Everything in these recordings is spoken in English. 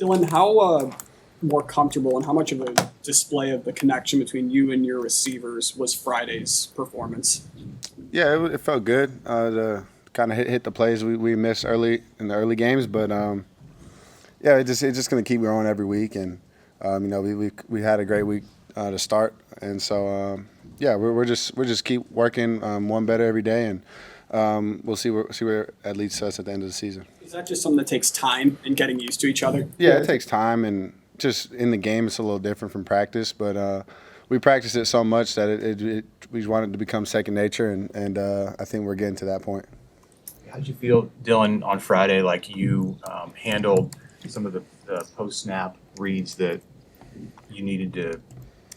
Dylan, how more comfortable and how much of a display of the connection between you and your receivers was Friday's performance? Yeah, it felt good to kind of hit the plays we missed early in the early games, but yeah, it's just going to keep going every week, and we had a great week to start, and so yeah, we're just keep working one better every day, and we'll see where it leads to us at the end of the season. Is that just something that takes time and getting used to each other? Yeah, it takes time, and just in the game, it's a little different from practice, but we practice it so much that we want it to become second nature, and I think we're getting to that point. How did you feel, Dylan, on Friday? Like you handled some of the post-snap reads that you needed to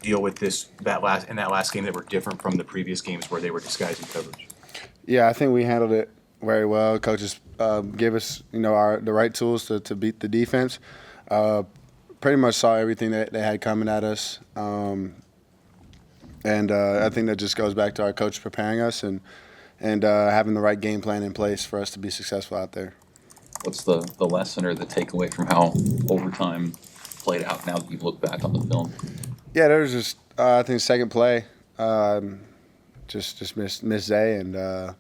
deal with that last game that were different from the previous games where they were disguising coverage? Yeah, I think we handled it very well. Coaches gave us, the right tools to beat the defense. Pretty much saw everything that they had coming at us, and I think that just goes back to our coach preparing us and having the right game plan in place for us to be successful out there. What's the lesson or the takeaway from how overtime played out now that you've looked back on the film? Yeah, there was just I think second play, just missed Zay, and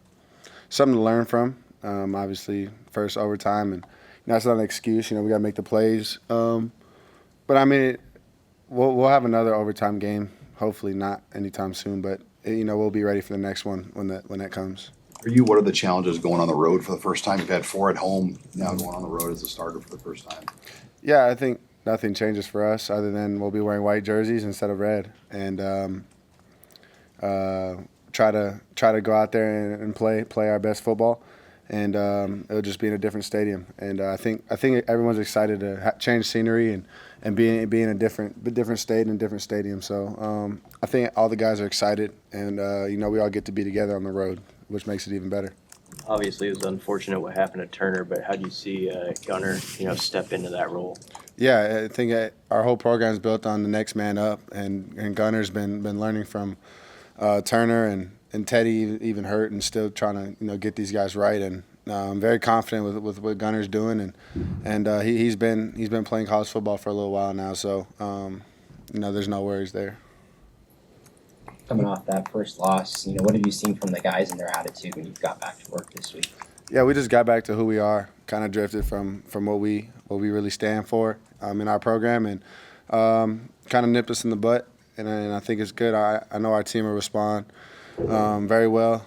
something to learn from. Obviously, first overtime, and that's not an excuse. We got to make the plays. But I mean, we'll have another overtime game. Hopefully not anytime soon, but we'll be ready for the next one when that comes. For you, what are the challenges going on the road for the first time? You've had 4 at home, now going on the road as a starter for the first time. Yeah, I think nothing changes for us other than we'll be wearing white jerseys instead of red, and try to go out there and play our best football, and it'll just be in a different stadium. And I think everyone's excited to change scenery and be in a different state and a different stadium. So I think all the guys are excited, and we all get to be together on the road, which makes it even better. Obviously, it was unfortunate what happened to Turner, but how do you see Gunner, step into that role? Yeah, I think our whole program is built on the next man up, and Gunner's been learning from Turner and Teddy, even hurt, and still trying to get these guys right. And I'm very confident with what Gunner's doing, and he's been playing college football for a little while now, so there's no worries there. Coming off that first loss, what have you seen from the guys and their attitude when you got back to work this week? Yeah, we just got back to who we are. Kind of drifted from what we really stand for in our program, and kind of nipped us in the butt. And I think it's good. I know our team will respond very well.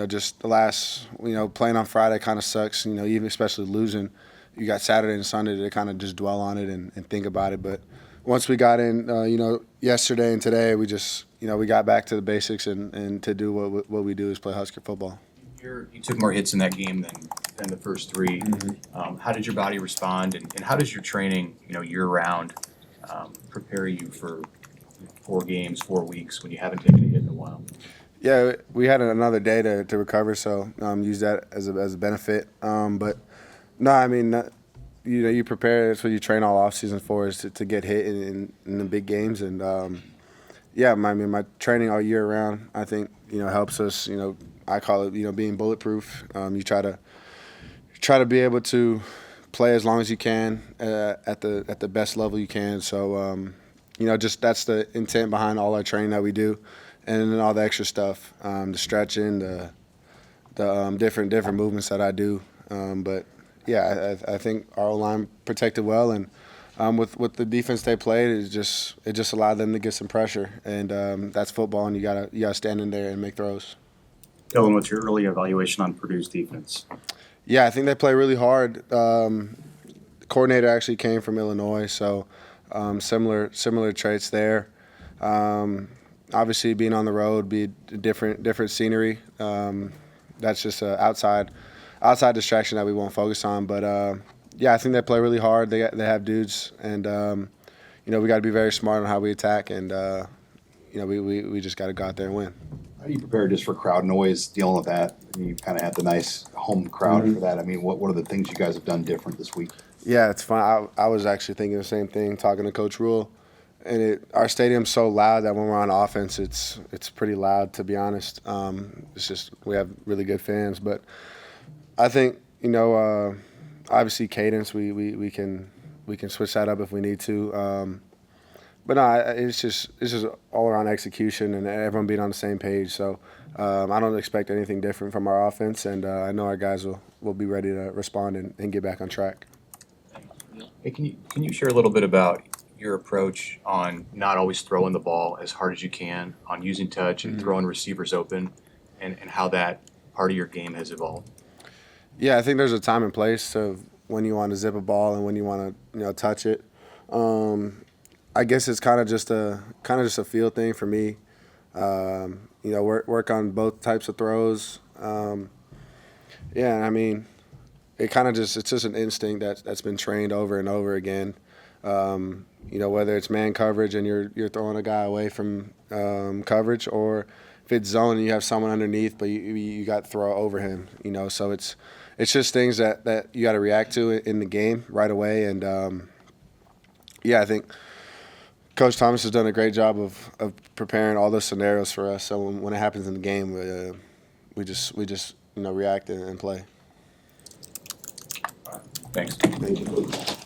Just the last, playing on Friday kind of sucks. Even especially losing, you got Saturday and Sunday to kind of just dwell on it and think about it. But once we got in, yesterday and today, we just, we got back to the basics and to do what we do is play Husker football. You took more hits in that game than the first 3. Mm-hmm. How did your body respond, and how does your training, year-round, prepare you for 4 games, 4 weeks when you haven't taken a hit in a while? Yeah, we had another day to recover, so use that as a benefit. But no, I mean, you prepare. That's what you train all off season for, is to get hit in the big games. And yeah, my training all year round, I think helps us. I call it being bulletproof. You try to be able to play as long as you can at the best level you can. So just that's the intent behind all our training that we do, and then all the extra stuff, the stretching, the different movements that I do. But yeah, I think our O-line protected well, and with the defense they played, it just allowed them to get some pressure, and that's football, and you gotta stand in there and make throws. Dylan, what's your early evaluation on Purdue's defense? Yeah, I think they play really hard. The coordinator actually came from Illinois, so similar traits there. Obviously, being on the road, be different scenery. That's just an outside distraction that we won't focus on. But yeah, I think they play really hard. They have dudes, and we got to be very smart on how we attack, and we just got to go out there and win. How do you prepare just for crowd noise, dealing with that? You kind of had the nice home crowd for that. I mean, what are the things you guys have done different this week? Yeah, it's fun. I was actually thinking the same thing, talking to Coach Rule. And our stadium's so loud that when we're on offense, it's pretty loud, to be honest. It's just we have really good fans. But I think, obviously cadence, we can we can switch that up if we need to. But no, it's just all around execution and everyone being on the same page. So I don't expect anything different from our offense, and I know our guys will be ready to respond and get back on track. Hey, can you share a little bit about your approach on not always throwing the ball as hard as you can, on using touch and throwing receivers open, and how that part of your game has evolved? Yeah, I think there's a time and place of when you want to zip a ball and when you want to touch it. I guess it's kind of just a feel thing for me. Work on both types of throws. I mean, it's just an instinct that's been trained over and over again. Whether it's man coverage and you're throwing a guy away from coverage, or if it's zone and you have someone underneath, but you got to throw over him. So it's just things that you got to react to in the game right away. And I think Coach Thomas has done a great job of preparing all those scenarios for us. So when it happens in the game, we just react and play. Thanks. Thank you.